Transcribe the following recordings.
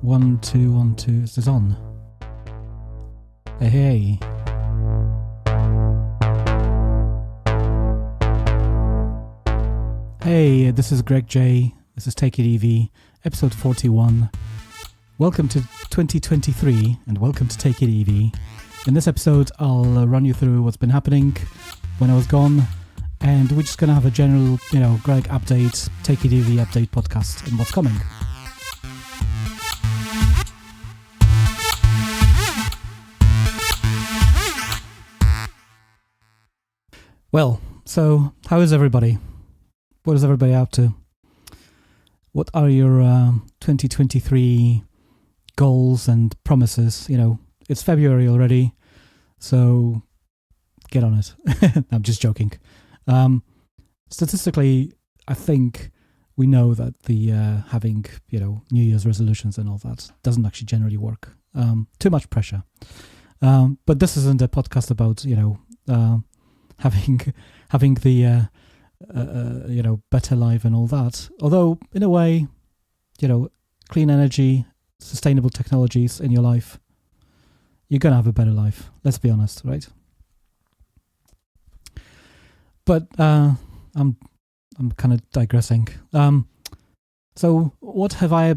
1, 2, 1, 2. Is this on? Hey. Hey, this is Gregg J. This is Take It Easy, episode 41. Welcome to 2023 and welcome to Take It Easy. In this episode, I'll run you through what's been happening when I was gone, and we're just going to have a general, Gregg update, Take It Easy update podcast and what's coming. Well, so how is everybody? What is everybody up to? What are your 2023 goals and promises? It's February already, so get on it. I'm just joking. Statistically, I think we know that the having New Year's resolutions and all that doesn't actually generally work. Too much pressure. But this isn't a podcast about having the better life and all that. Although in a way, clean energy, sustainable technologies in your life, you're gonna have a better life. Let's be honest, right? But I'm kind of digressing. So what have I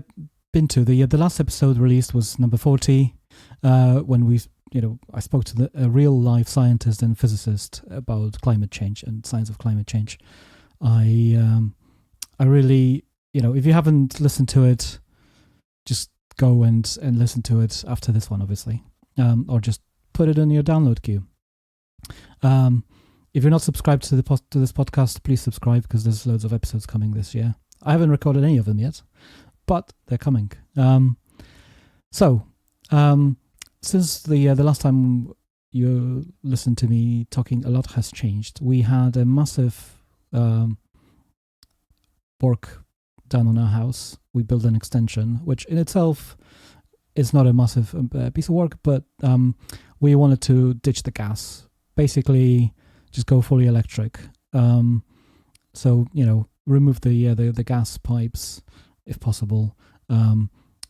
been to? The last episode released was number 40, when we I spoke to a real life scientist and physicist about climate change and science of climate change. I really, if you haven't listened to it, just go and listen to it after this one, obviously, or just put it in your download queue. If you're not subscribed to this podcast, please subscribe, because there's loads of episodes coming this year. I haven't recorded any of them yet, but they're coming. Since the last time you listened to me talking, a lot has changed. We had a massive work done on our house. We built an extension, which in itself is not a massive piece of work, but we wanted to ditch the gas. Basically, just go fully electric. So remove the gas pipes if possible.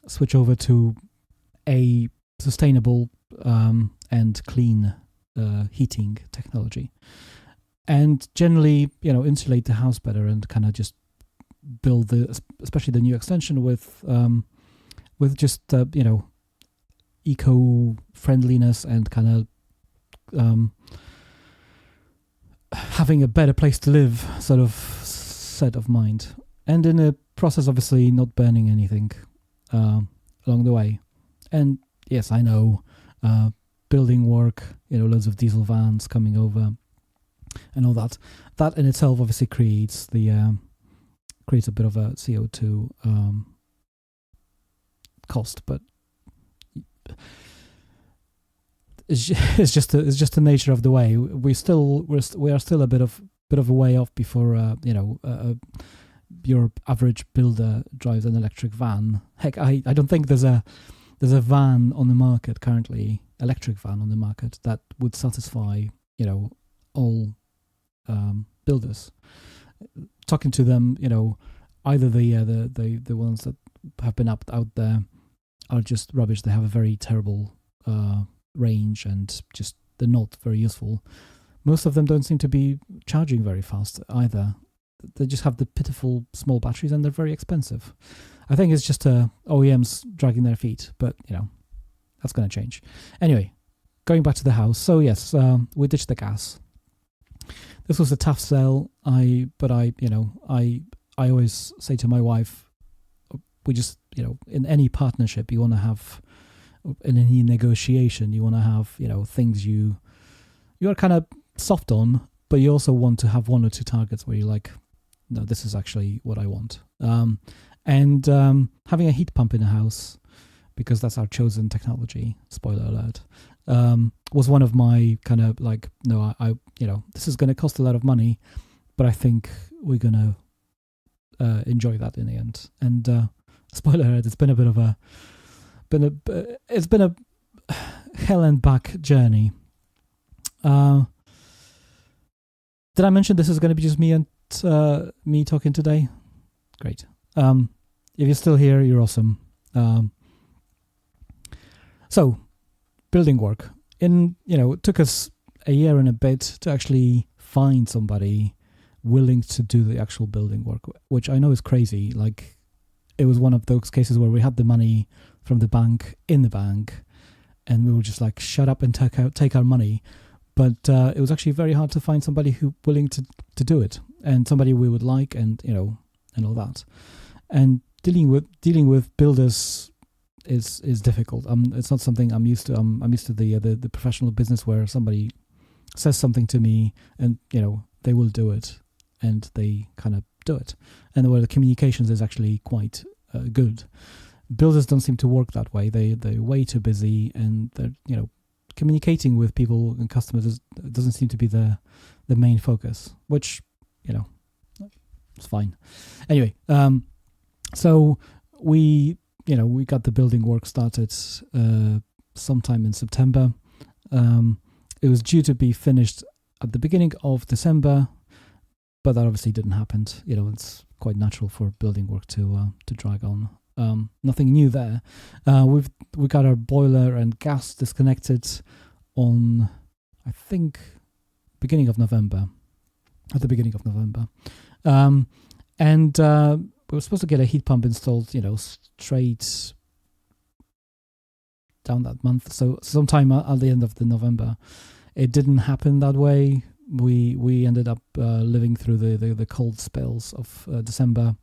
Switch over to a sustainable and clean heating technology, and generally insulate the house better, and kind of just build especially the new extension with just eco-friendliness and kind of having a better place to live sort of set of mind, and in the process obviously not burning anything along the way. And yes, I know, building work, loads of diesel vans coming over and all that. That in itself obviously creates a bit of a CO2 cost, but it's just the nature of the way. We are still a bit of a way off before your average builder drives an electric van. Heck, I don't think there's a van on the market currently, electric van on the market, that would satisfy, all builders. Talking to them, either the ones that have been out there are just rubbish. They have a very terrible range, and just they're not very useful. Most of them don't seem to be charging very fast either. They just have the pitiful small batteries, and they're very expensive. I think it's just OEMs dragging their feet, but that's going to change. Anyway, going back to the house. So yes, we ditched the gas. This was a tough sell. I always say to my wife, we just in any partnership you want to have, in any negotiation you want to have things you are kind of soft on, but you also want to have one or two targets where you're like, no, this is actually what I want. And having a heat pump in the house, because that's our chosen technology, spoiler alert, was one of my kind of like, no, I this is going to cost a lot of money, but I think we're going to enjoy that in the end. And spoiler alert, it's been a hell and back journey. Did I mention this is going to be just me and me talking today? Great. If you're still here, you're awesome. So, building work. It took us a year and a bit to actually find somebody willing to do the actual building work, which I know is crazy. Like, it was one of those cases where we had the money from the bank in the bank, and we were just like, shut up and take our money. But it was actually very hard to find somebody who willing to do it, and somebody we would like, and and all that. And dealing with builders is difficult. It's not something I'm used to. I'm used to the professional business where somebody says something to me, and they will do it, and they kind of do it, and where the communications is actually quite good. Builders don't seem to work that way. They're way too busy, and they're communicating with people and customers doesn't seem to be the main focus, which it's fine. Anyway, so we got the building work started sometime in September. It was due to be finished at the beginning of December, but that obviously didn't happen. It's quite natural for building work to drag on. Nothing new there. We got our boiler and gas disconnected on, I think, at the beginning of November. And we were supposed to get a heat pump installed, straight down that month. So sometime at the end of the November. It didn't happen that way. We ended up living through the cold spells of December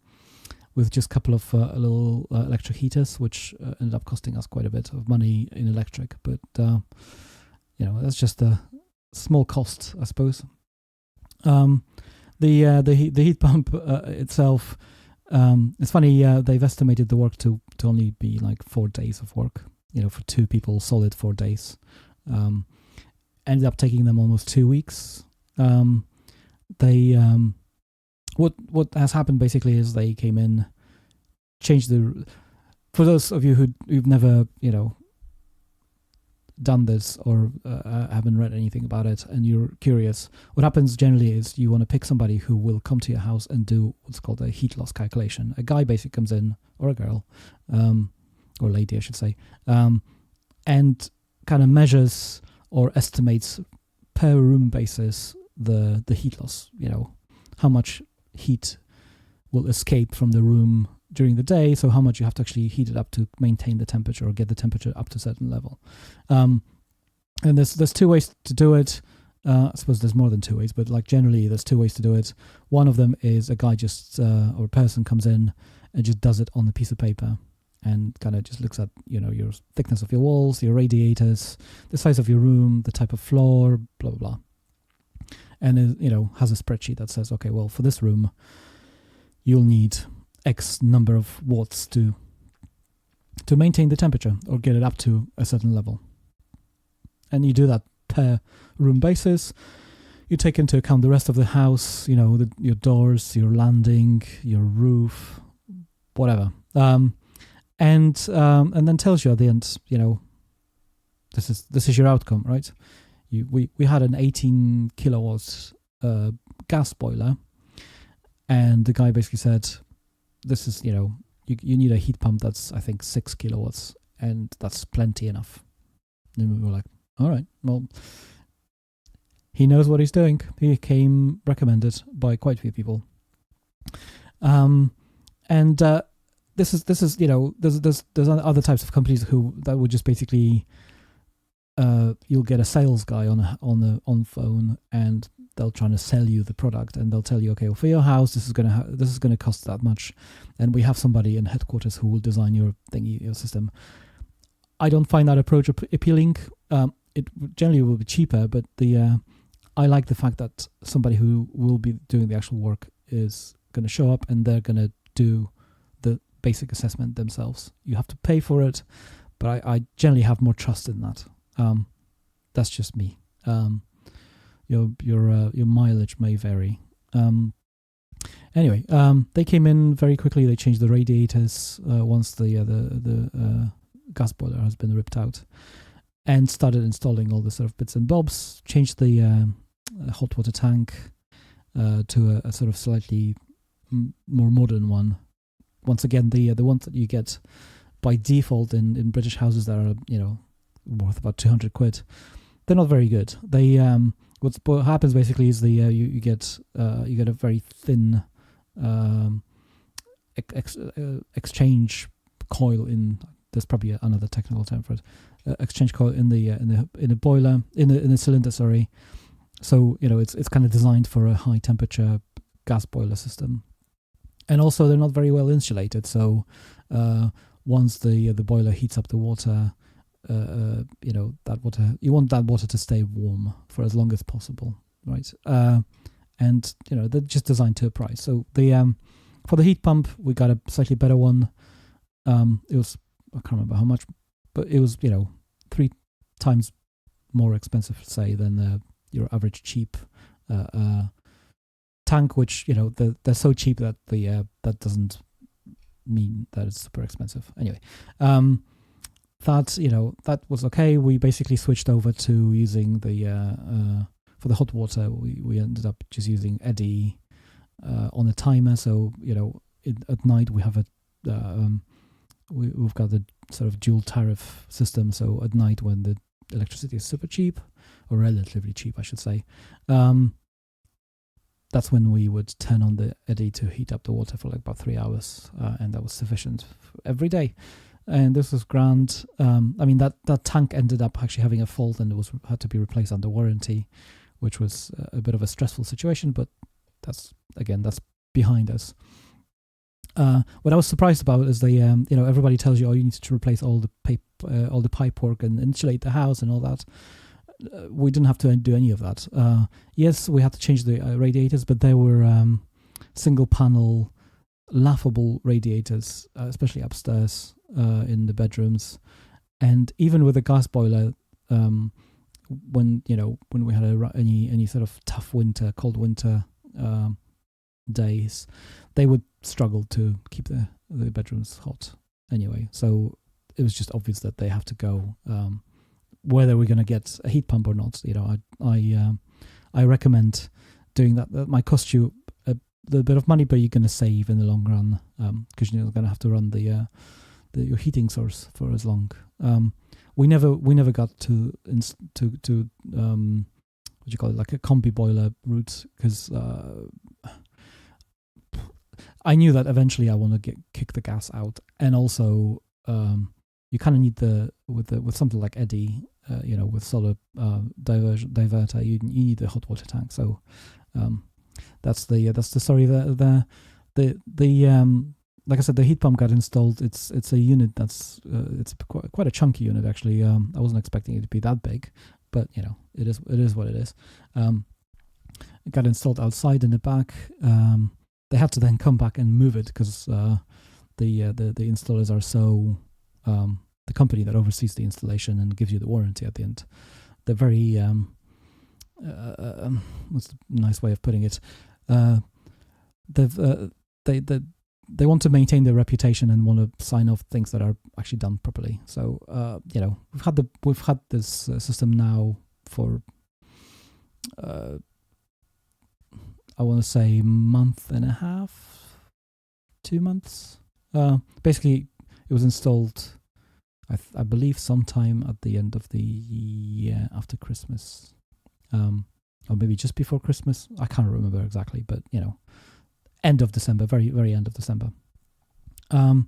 with just a couple of little electric heaters, which ended up costing us quite a bit of money in electric. But that's just a small cost, I suppose. The heat pump itself, it's funny. They've estimated the work to only be like 4 days of work. For 2 people, solid 4 days. Ended up taking them almost 2 weeks. What has happened basically is they came in, changed for those of you who've never done this or haven't read anything about it and you're curious, what happens generally is you want to pick somebody who will come to your house and do what's called a heat loss calculation. A guy basically comes in, or a girl, or lady I should say, and kind of measures or estimates per room basis the heat loss, how much heat will escape from the room during the day, so how much you have to actually heat it up to maintain the temperature or get the temperature up to a certain level. And there's 2 ways to do it. I suppose there's more than 2 ways, but like generally there's 2 ways to do it. One of them is a guy or a person comes in and just does it on a piece of paper and kind of just looks at your thickness of your walls, your radiators, the size of your room, the type of floor, blah blah blah, and has a spreadsheet that says, okay, well, for this room you'll need X number of watts to maintain the temperature or get it up to a certain level. And you do that per room basis. You take into account the rest of the house, your doors, your landing, your roof, whatever. And then tells you at the end, this is your outcome, right? We had an 18 kilowatts gas boiler, and the guy basically said, this is, you need a heat pump that's, I think, 6 kilowatts, and that's plenty enough. And we were like, all right, well, he knows what he's doing. He came recommended by quite a few people. This is there's other types of companies that would just basically you'll get a sales guy on phone, and they'll try to sell you the product, and they'll tell you, okay, well, for your house this is gonna cost that much, and we have somebody in headquarters who will design your thingy, your system. I don't find that approach appealing. It generally will be cheaper, but I like the fact that somebody who will be doing the actual work is going to show up and they're going to do the basic assessment themselves. You have to pay for it, but I generally have more trust in that. That's just me. Your mileage may vary. Anyway, they came in very quickly. They changed the radiators once the gas boiler has been ripped out, and started installing all the sort of bits and bobs. Changed the hot water tank to a sort of slightly more modern one. Once again, the ones that you get by default in British houses that are worth about 200 quid. They're not very good. They what happens basically is you get a very thin exchange coil in. There's probably another technical term for it. Exchange coil in a boiler in a cylinder. Sorry. So it's kind of designed for a high temperature gas boiler system, and also they're not very well insulated. So once the boiler heats up the water, that water, you want that water to stay warm for as long as possible, right? And they're just designed to a price. So the for the heat pump, we got a slightly better one. It was, I can't remember how much, but it was 3 times more expensive, say, than your average cheap tank. Which they're so cheap that that doesn't mean that it's super expensive. Anyway, that was okay. We basically switched over to using the for the hot water. We ended up just using Eddy on a timer. So at night we have we've got the sort of dual tariff system. So at night when the electricity is super cheap, or relatively cheap, I should say, that's when we would turn on the Eddy to heat up the water for like about 3 hours, and that was sufficient every day. And this was grand. I mean, that tank ended up actually having a fault and had to be replaced under warranty, which was a bit of a stressful situation, but that's behind us. What I was surprised about is everybody tells you, oh, you need to replace all the pipe work and insulate the house and all that. We didn't have to do any of that. Yes, we had to change the radiators, but they were single panel, laughable radiators, especially upstairs in the bedrooms. And even with a gas boiler, when we had any sort of tough winter, cold winter days, they would struggle to keep the bedrooms hot anyway. So it was just obvious that they have to go. Whether we're going to get a heat pump or not, I recommend doing that. That might cost you a little bit of money, but you're going to save in the long run, because you're going to have to run your heating source for as long. We never got to what do you call it, like a combi boiler route, because I knew that eventually I want to kick the gas out, and also you kind of need with something like Eddy, with solar diverter, you need the hot water tank. So that's the story there. Like I said, the heat pump got installed. It's a unit that's it's quite a chunky unit actually. I wasn't expecting it to be that big, but it is what it is. It got installed outside in the back. They had to then come back and move it because the installers are so. The company that oversees the installation and gives you the warranty at the end, they're very what's the nice way of putting it? They want to maintain their reputation and want to sign off things that are actually done properly. So we've had this system now for I want to say month and a half, 2 months. Basically, it was installed, I believe, sometime at the end of the year after Christmas, or maybe just before Christmas. I can't remember exactly, but end of December, very very end of December. I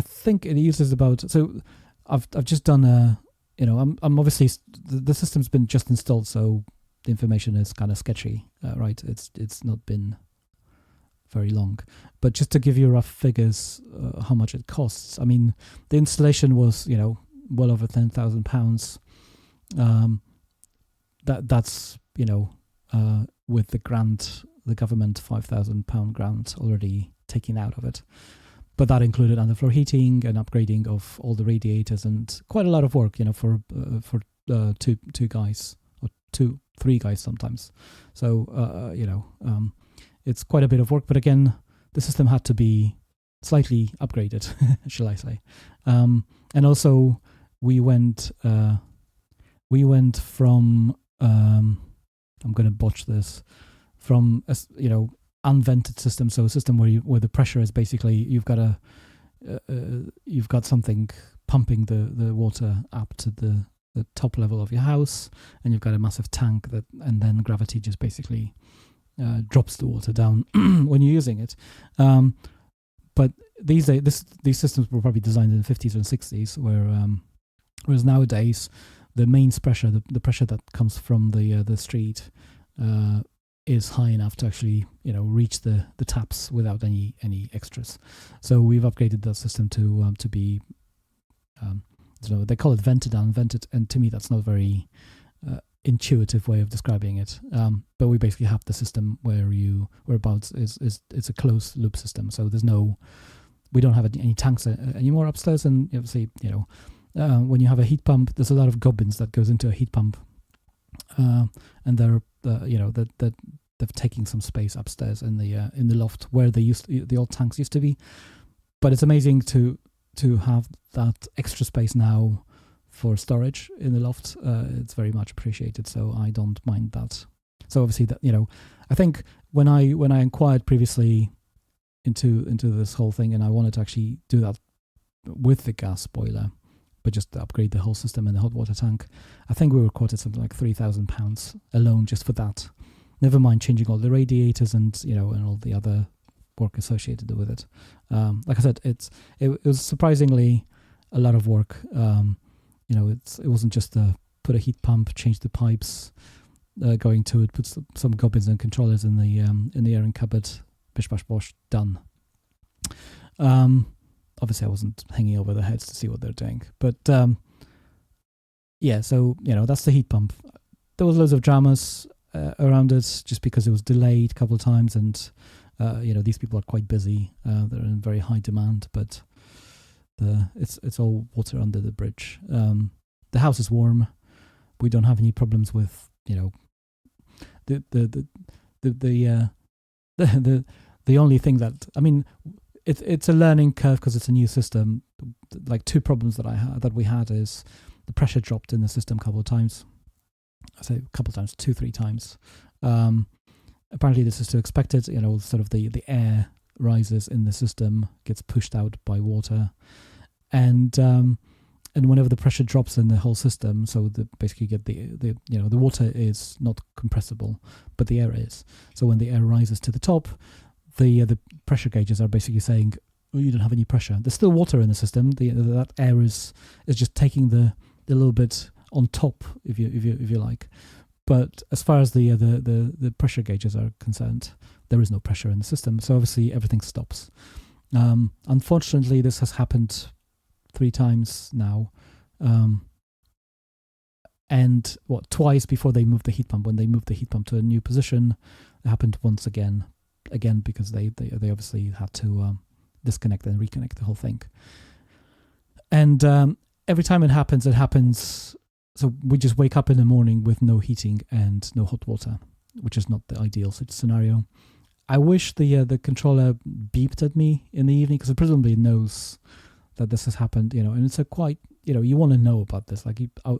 think it uses about. So I've just done I'm obviously the system's been just installed, so the information is kind of sketchy, right? It's not been very long, but just to give you rough figures, how much it costs. I mean, the installation was well over £10,000. That's with the grant, the government £5,000 grant already taken out of it, but that included underfloor heating and upgrading of all the radiators and quite a lot of work, for two guys or 3 guys sometimes. So it's quite a bit of work, but again, the system had to be slightly upgraded, shall I say? And also, we went from I'm going to botch this, from unvented system, so a system where the pressure is basically you've got something pumping the water up to the top level of your house, and you've got a massive tank and then gravity just basically drops the water down when you're using it. But these systems were probably designed in the 50s and 60s, whereas nowadays the mains pressure, the pressure that comes from the street, is high enough to actually reach the taps without any extras. So we've upgraded that system to be they call it vented and unvented, and to me that's not a very intuitive way of describing it. But we basically have the system whereabouts it's a closed loop system. So we don't have any tanks anymore upstairs, and obviously when you have a heat pump, there's a lot of gubbins that goes into a heat pump, and they're they're taking some space upstairs in the loft where the old tanks used to be. But it's amazing to have that extra space now for storage in the loft. It's very much appreciated, so I don't mind that. So obviously that I think when I inquired previously into this whole thing, and I wanted to actually do that with the gas boiler, but just to upgrade the whole system and the hot water tank, I think we were quoted something like £3,000 alone just for that. Never mind changing all the radiators and and all the other work associated with it. Like I said, it was surprisingly a lot of work. It wasn't just put a heat pump, change the pipes going to it, put some gubbins and controllers in the airing cupboard, bish bash bosh, done. Obviously I wasn't hanging over their heads to see what they're doing, but so that's the heat pump. There was loads of dramas around it just because it was delayed a couple of times, and these people are quite busy. They're in very high demand, but it's all water under the bridge. The house is warm. We don't have any problems with the only thing that, I mean, it's a learning curve because it's a new system. Like two problems that we had is the pressure dropped in the system a couple of times. I say a couple of times, 2-3 times. Apparently this is to expected. Sort of the air rises in the system, gets pushed out by water, and whenever the pressure drops in the whole system, so basically you get the water is not compressible, but the air is. So when the air rises to the top, the pressure gauges are basically saying, oh, you don't have any pressure. There's still water in the system. That air is just taking the little bit on top, if you like. But as far as the pressure gauges are concerned, there is no pressure in the system. So obviously everything stops. Unfortunately, this has happened 3 times now. And twice before they moved the heat pump. When they moved the heat pump to a new position, it happened once again because they obviously had to disconnect and reconnect the whole thing. And every time it happens. So we just wake up in the morning with no heating and no hot water, which is not the ideal scenario. I wish the controller beeped at me in the evening, because it presumably knows that this has happened, and it's a quite, you want to know about this. Like I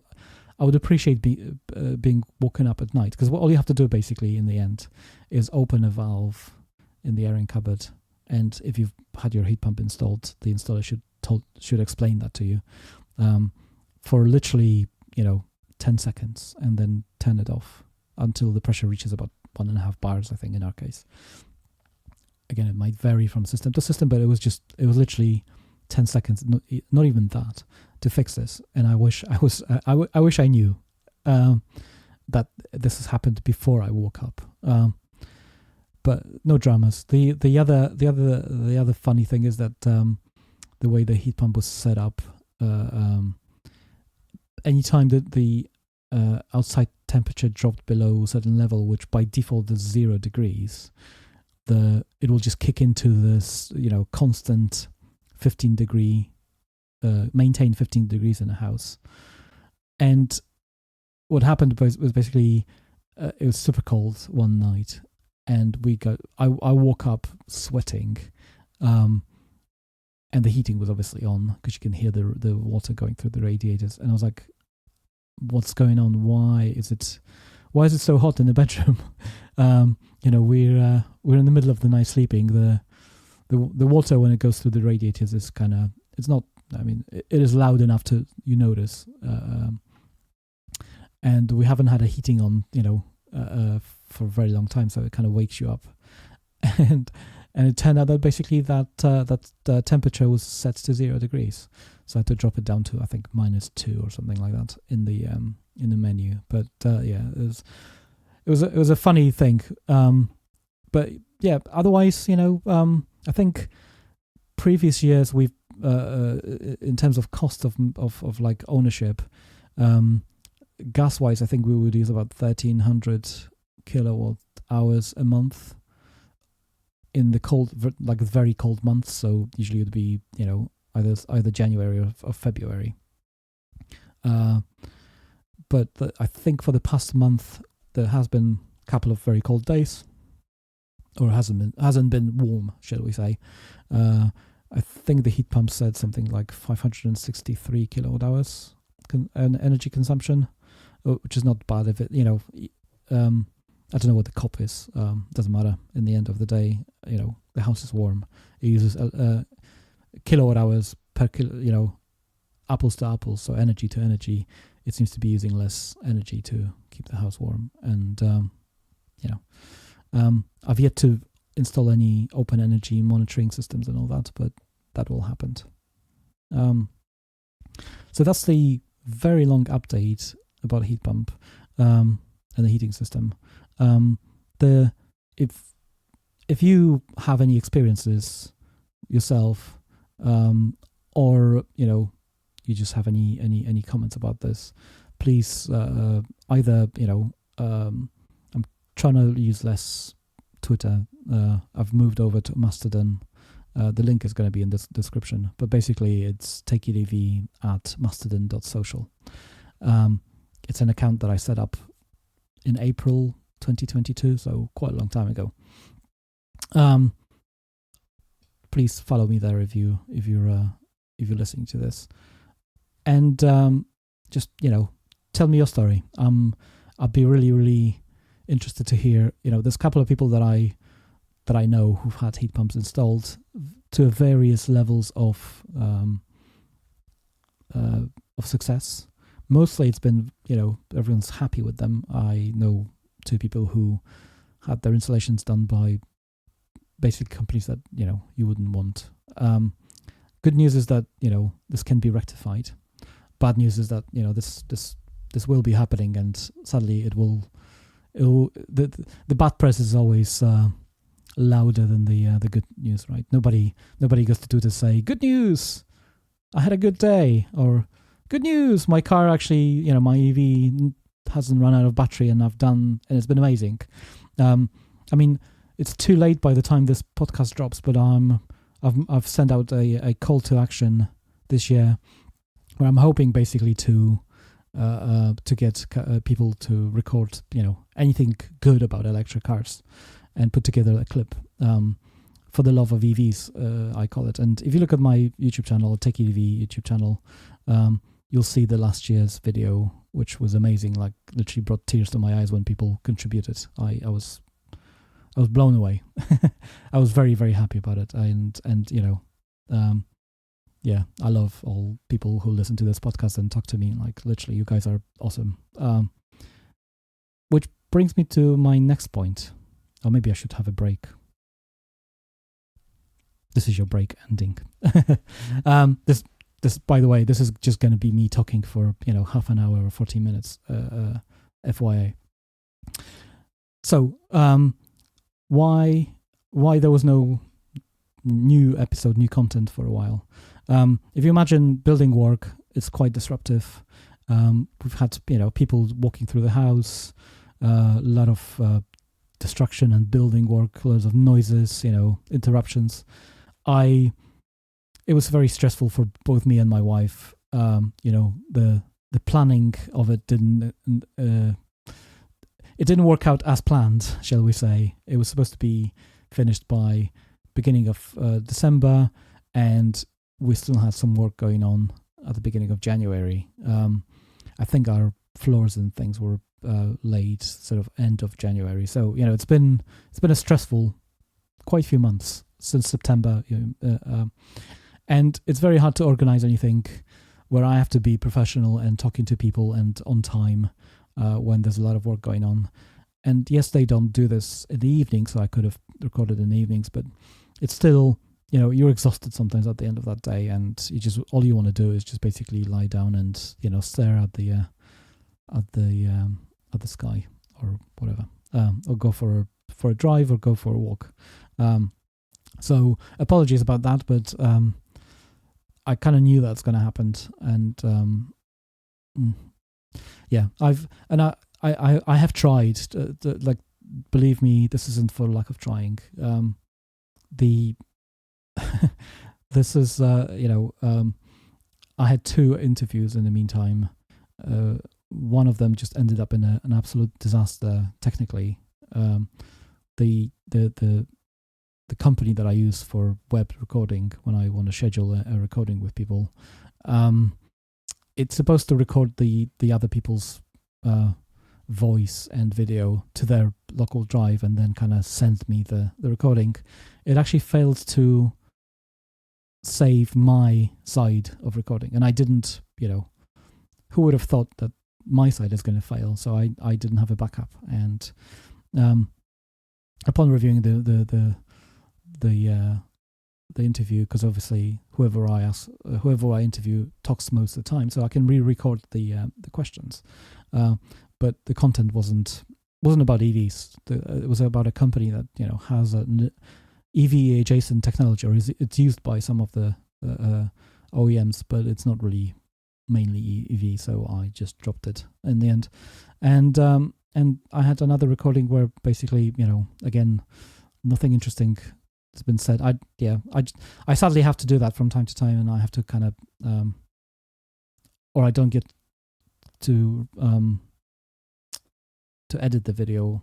would appreciate being woken up at night, because all you have to do basically in the end is open a valve in the airing cupboard, and if you've had your heat pump installed, the installer should explain that to you for literally 10 seconds, and then turn it off until the pressure reaches about 1.5 bars, I think, in our case. Again, it might vary from system to system, but it was literally 10 seconds, not even that, to fix this. And I wish I knew that this has happened before I woke up. But no dramas. The other funny thing is that the way the heat pump was set up, anytime that the outside temperature dropped below a certain level, which by default is 0 degrees, it will just kick into this constant 15 degree, maintain 15 degrees in a house. And what happened was basically it was super cold one night, and I woke up sweating, and the heating was obviously on because you can hear the water going through the radiators. And I was like, what's going on? Why is it so hot in the bedroom? We're in the middle of the night sleeping. The water, when it goes through the radiators, is it's not I mean, it is loud enough to you notice. And we haven't had a heating on, for a very long time, so it kind of wakes you up. And it turned out that basically that the temperature was set to 0 degrees, so I had to drop it down to, I think, -2 or something like that in the menu. But it was a funny thing. But yeah, otherwise, I think previous years we've in terms of cost of like ownership, gas wise, I think we would use about 1,300 kilowatt hours a month in the cold, like very cold months. So usually it would be either January or February. But I think for the past month there has been a couple of very cold days, or hasn't been warm, shall we say. I think the heat pump said something like 563 kilowatt hours energy consumption, which is not bad. If it, I don't know what the COP is. Doesn't matter. In the end of the day, the house is warm. It uses kilowatt hours per kilo, apples to apples, so energy to energy. It seems to be using less energy to keep the house warm. And I've yet to install any open energy monitoring systems and all that, but that will happen. So that's the very long update about heat pump and the heating system. If you have any experiences yourself, or you just have any comments about this, please either I'm trying to use less Twitter. I've moved over to Mastodon. The link is going to be in the description, but basically it's takeitev@mastodon.social. It's an account that I set up in April 2022, so quite a long time ago. Please follow me there if you're listening to this, and just tell me your story. I'd be really, really interested to hear. There's a couple of people that I know who've had heat pumps installed to various levels of success. Mostly it's been, everyone's happy with them. I know 2 people who had their installations done by basic companies that, you wouldn't want. Good news is that, this can be rectified. Bad news is that, this will be happening, and sadly the bad press is always louder than the good news, right? Nobody goes to Twitter to say, good news, I had a good day, or good news, my car actually, my EV hasn't run out of battery and it's been amazing. I mean, it's too late by the time this podcast drops, but I've sent out a call to action this year where I'm hoping basically to get people to record, anything good about electric cars and put together a clip. For the love of EVs, I call it. And if you look at my YouTube channel, Take EV YouTube channel, you'll see the last year's video, which was amazing. Like, literally brought tears to my eyes when people contributed. I was blown away. I was very, very happy about it. And yeah, I love all people who listen to this podcast and talk to me. Like, literally, you guys are awesome. Which brings me to my next point. Or maybe I should have a break. This is your break ending. This, by the way, this is just going to be me talking for, half an hour or 40 minutes, FYI. So, why there was no new episode, new content for a while? If you imagine building work, it's quite disruptive. We've had, people walking through the house, a lot of destruction and building work, loads of noises, interruptions. It was very stressful for both me and my wife. The planning of it didn't work out as planned, shall we say. It was supposed to be finished by beginning of December, and we still had some work going on at the beginning of January. I think our floors and things were laid sort of end of January. So it's been a stressful quite a few months since September, And it's very hard to organize anything where I have to be professional and talking to people and on time when there's a lot of work going on. And yes, they don't do this in the evening, so I could have recorded in the evenings, but it's still, you're exhausted sometimes at the end of that day, and all you want to do is just basically lie down and stare at the sky or whatever, or go for a drive or go for a walk. So apologies about that, but I kind of knew that's going to happen, and I have tried. Believe me, this isn't for lack of trying. This is I had 2 interviews in the meantime. One of them just ended up in an absolute disaster technically. The company that I use for web recording when I want to schedule a recording with people, it's supposed to record the other people's voice and video to their local drive and then kind of send me the recording. It actually failed to save my side of recording, and I didn't, who would have thought that my side is going to fail? So I didn't have a backup, and upon reviewing the interview, because obviously whoever I interview talks most of the time, so I can re-record the questions, but the content wasn't about EVs. It was about a company that has an EV adjacent technology, or it's used by some of the OEMs, but it's not really mainly EV. So I just dropped it in the end, and I had another recording where basically again nothing interesting has been said. I sadly have to do that from time to time, and I have to kind of or I don't get to edit the video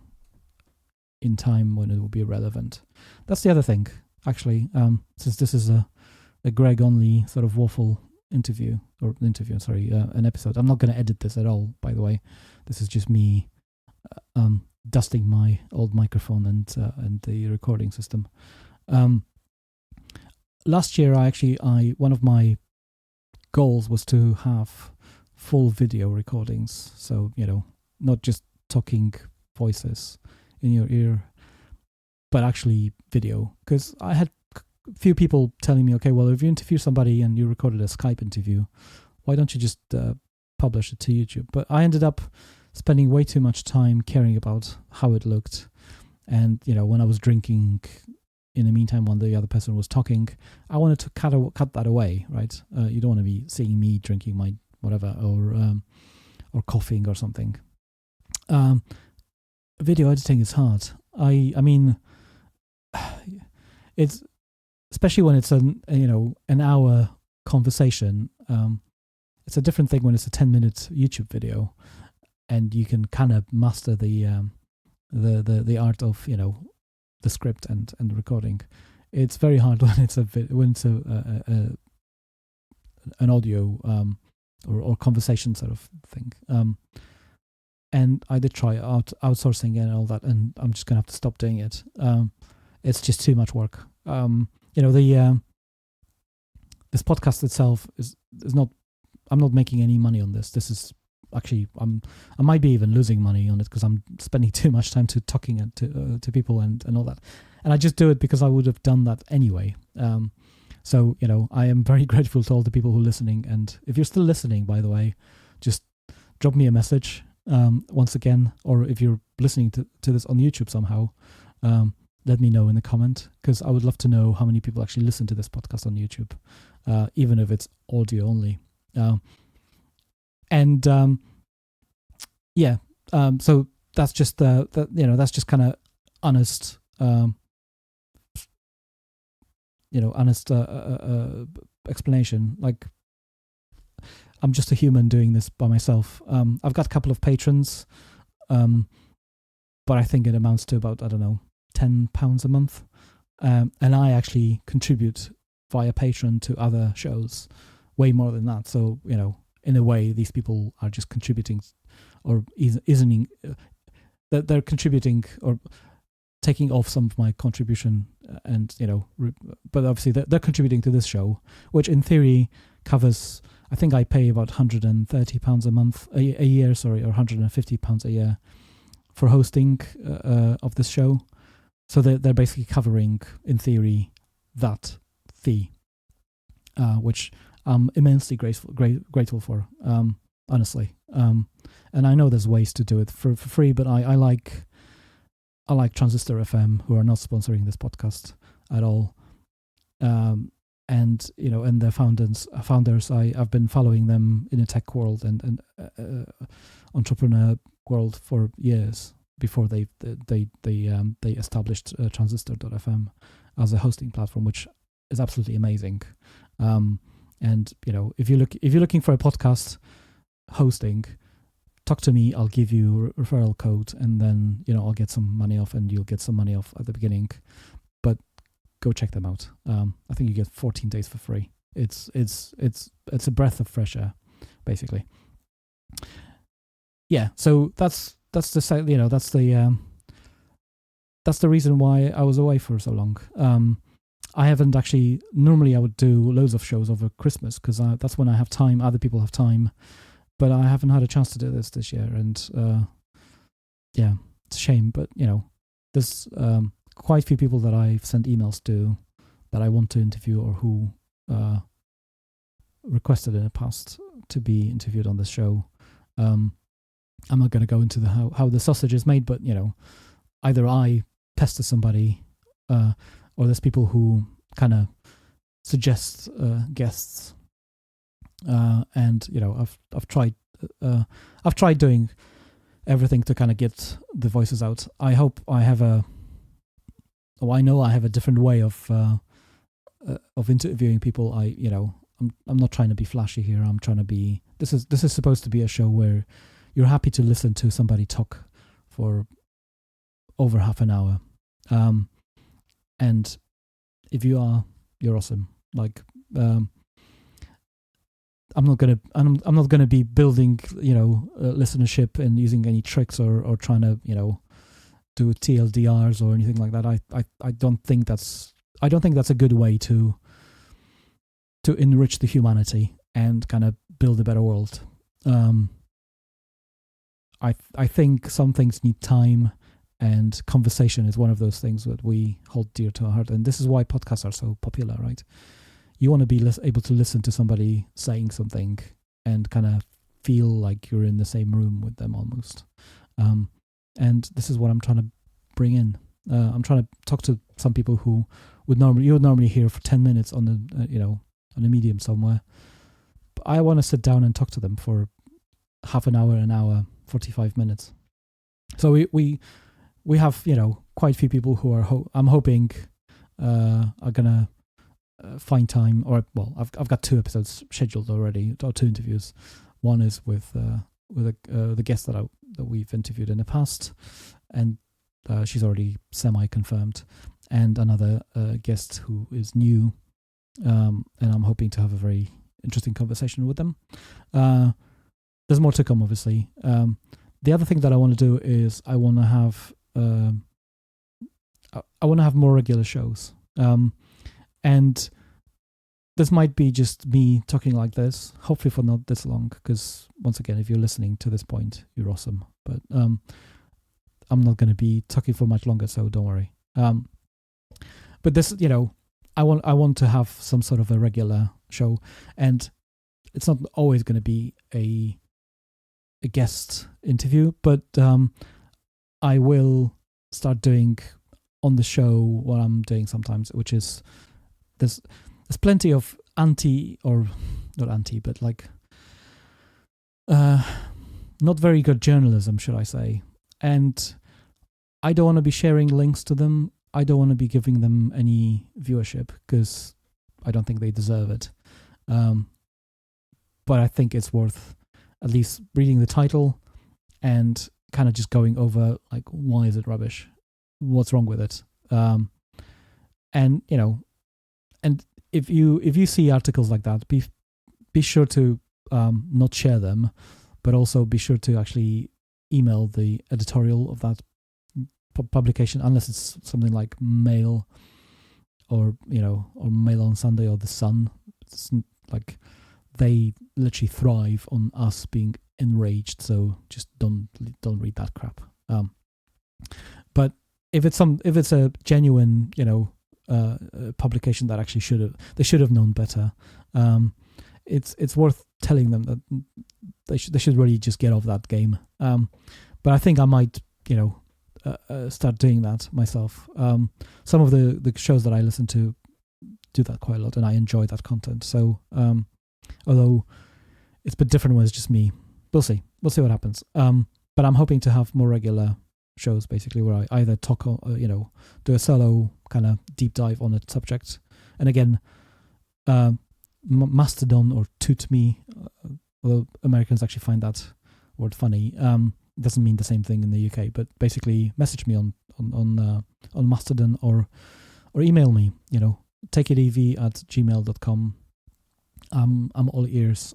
in time when it will be relevant. That's the other thing, actually. Since this is a Gregg only sort of waffle an episode. I'm not going to edit this at all, by the way. This is just me dusting my old microphone and the recording system. Last year, one of my goals was to have full video recordings. So, not just talking voices in your ear, but actually video. Because I had a few people telling me, okay, well, if you interview somebody and you recorded a Skype interview, why don't you just publish it to YouTube? But I ended up spending way too much time caring about how it looked. And, when I was drinking in the meantime, when the other person was talking, I wanted to cut that away, right? You don't want to be seeing me drinking my whatever or coughing or something. Video editing is hard. I mean, it's especially when it's an hour conversation. It's a different thing when it's a 10-minute YouTube video, and you can kind of master the art of the script and the recording. It's very hard when it's an audio or conversation sort of thing. And I did try outsourcing and all that, and I'm just gonna have to stop doing it. It's just too much work. This podcast itself is not. I'm not making any money on this. This is actually I might be even losing money on it because I'm spending too much time talking to people and all that. And I just do it because I would have done that anyway. So I am very grateful to all the people who are listening. And if you're still listening, by the way, just drop me a message once again, or if you're listening to this on YouTube somehow, let me know in the comment, because I would love to know how many people actually listen to this podcast on YouTube, even if it's audio only. So that's just that's just kind of honest, explanation. Like, I'm just a human doing this by myself. I've got a couple of patrons, but I think it amounts to about, I don't know, £10 a month. And I actually contribute via Patreon to other shows way more than that. So, in a way, these people are just contributing, or they're contributing or taking off some of my contribution, and but obviously they're contributing to this show, which in theory covers. I think I pay about £130 a month, a year, or £150 a year for hosting of this show. So they're basically covering, in theory, that fee, which I'm immensely grateful for, honestly. And I know there's ways to do it for free, but I like Transistor FM, who are not sponsoring this podcast at all. And their founders, I've been following them in the tech world and entrepreneur world for years before they established Transistor.fm as a hosting platform, which is absolutely amazing. And if you're looking for a podcast hosting, talk to me. I'll give you a referral code, and then I'll get some money off, and you'll get some money off at the beginning. But go check them out. I think you get 14 days for free. It's a breath of fresh air, basically. Yeah. So that's the reason why I was away for so long. I haven't actually. Normally, I would do loads of shows over Christmas because that's when I have time. Other people have time, but I haven't had a chance to do this year, and yeah, it's a shame. But there's quite a few people that I've sent emails to that I want to interview, or who requested in the past to be interviewed on this show. I'm not going to go into how the sausage is made, but either I pester somebody, or there's people who kind of suggest guests, and I've tried doing everything to kind of get the voices out. I hope I have I know I have a different way of interviewing people. I'm not trying to be flashy here. I'm trying to be. This is supposed to be a show where you're happy to listen to somebody talk for over half an hour. And if you are, you're awesome. Like, I'm not gonna be building, listenership and using any tricks or trying to, do TLDRs or anything like that. I don't think that's a good way to enrich the humanity and kind of build a better world. I think some things need time, and conversation is one of those things that we hold dear to our heart. And this is why podcasts are so popular, right? You want to be able to listen to somebody saying something and kind of feel like you're in the same room with them almost. And this is what I'm trying to bring in. I'm trying to talk to some people who you would normally hear for 10 minutes on the on a medium somewhere. But I want to sit down and talk to them for half an hour, 45 minutes. So we have quite a few people who are I'm hoping are gonna find time. Or I've got 2 episodes scheduled already, or 2 interviews. One is with the guest that we've interviewed in the past, and she's already semi-confirmed, and another guest who is new, and I'm hoping to have a very interesting conversation with them. There's more to come, obviously. The other thing that I want to do is I want to have more regular shows, and this might be just me talking like this, hopefully for not this long, because once again, if you're listening to this point, you're awesome. But I'm not going to be talking for much longer, so don't worry. But this, I want to have some sort of a regular show, and it's not always going to be a guest interview, but I will start doing on the show what I'm doing sometimes, which is there's plenty of not anti, but like not very good journalism, should I say. And I don't want to be sharing links to them. I don't want to be giving them any viewership because I don't think they deserve it. But I think it's worth at least reading the title and kind of just going over, like, why is it rubbish? What's wrong with it? And if you see articles like that, be sure to not share them, but also be sure to actually email the editorial of that publication, unless it's something like Mail or Mail on Sunday or The Sun. It's like they literally thrive on us being enraged. So just don't read that crap. But if it's a genuine publication that actually should have known better, it's worth telling them that they should really just get off that game. But I think I might start doing that myself. Some of the shows that I listen to do that quite a lot, and I enjoy that content. So although it's a bit different when it's just me, we'll see what happens. But I'm hoping to have more regular shows, basically, where I either talk or do a solo kind of deep dive on a subject. And again, Mastodon or Toot Me, although Americans actually find that word funny, it doesn't mean the same thing in the UK. But basically, message me on Mastodon or email me. takeitev@gmail.com. I'm all ears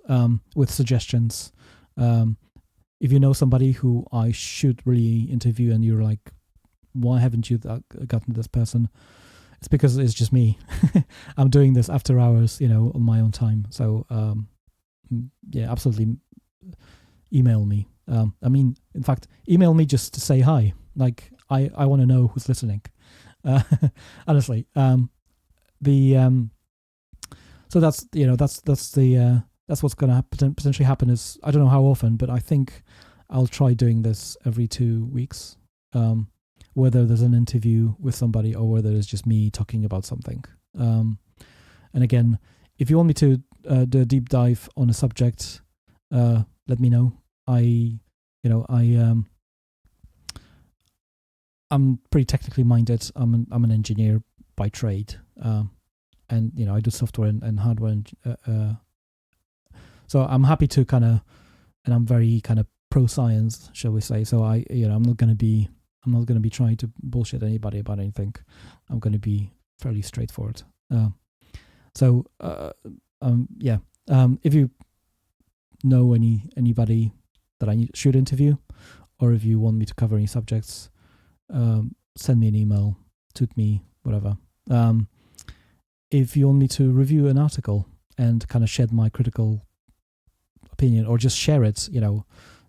with suggestions. If you know somebody who I should really interview and you're like, why haven't you gotten this person? It's because it's just me. I'm doing this after hours, on my own time. So, yeah, absolutely email me. In fact, email me just to say hi. Like, I want to know who's listening. Honestly. So that's what's going to potentially happen. Is I don't know how often, but I think I'll try doing this every 2 weeks, whether there's an interview with somebody or whether it's just me talking about something. And again, if you want me to do a deep dive on a subject, let me know. I'm pretty technically minded. I'm an engineer by trade, and I do software and hardware. So I'm happy to and I'm very kind of pro science, shall we say? So I'm not going to be trying to bullshit anybody about anything. I'm going to be fairly straightforward. If you know anybody that I should interview, or if you want me to cover any subjects, send me an email, toot me, whatever. If you want me to review an article and kind of shed my critical opinion, or just share it,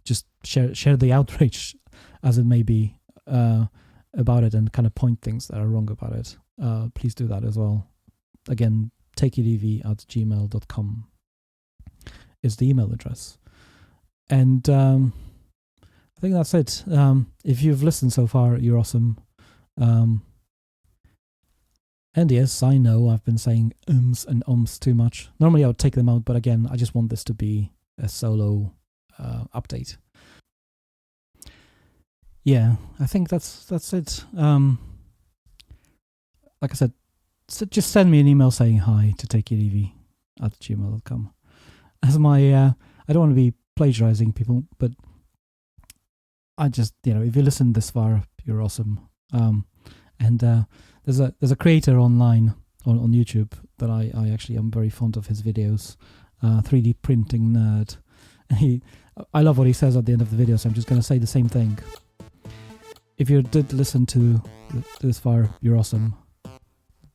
just share the outrage as it may be about it, and kind of point things that are wrong about it, please do that as well. Again, takeitev@gmail.com is the email address. And I think that's it. If you've listened so far, you're awesome. And yes, I know I've been saying ums and ums too much. Normally I would take them out, but again, I just want this to be a solo update. Yeah, I think that's it. Like I said, just send me an email saying hi to takeitev@gmail.com. As my, I don't want to be plagiarizing people, but I just, if you listen this far, you're awesome. And there's a creator online on YouTube that I actually am very fond of his videos, 3D printing nerd. I love what he says at the end of the video, so I'm just going to say the same thing. If you did listen to this far, you're awesome.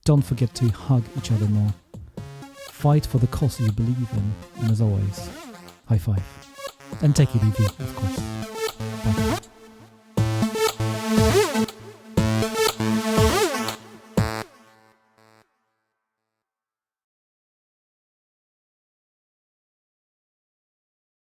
Don't forget to hug each other more. Fight for the cause you believe in, and as always, high five. And take it easy, of course.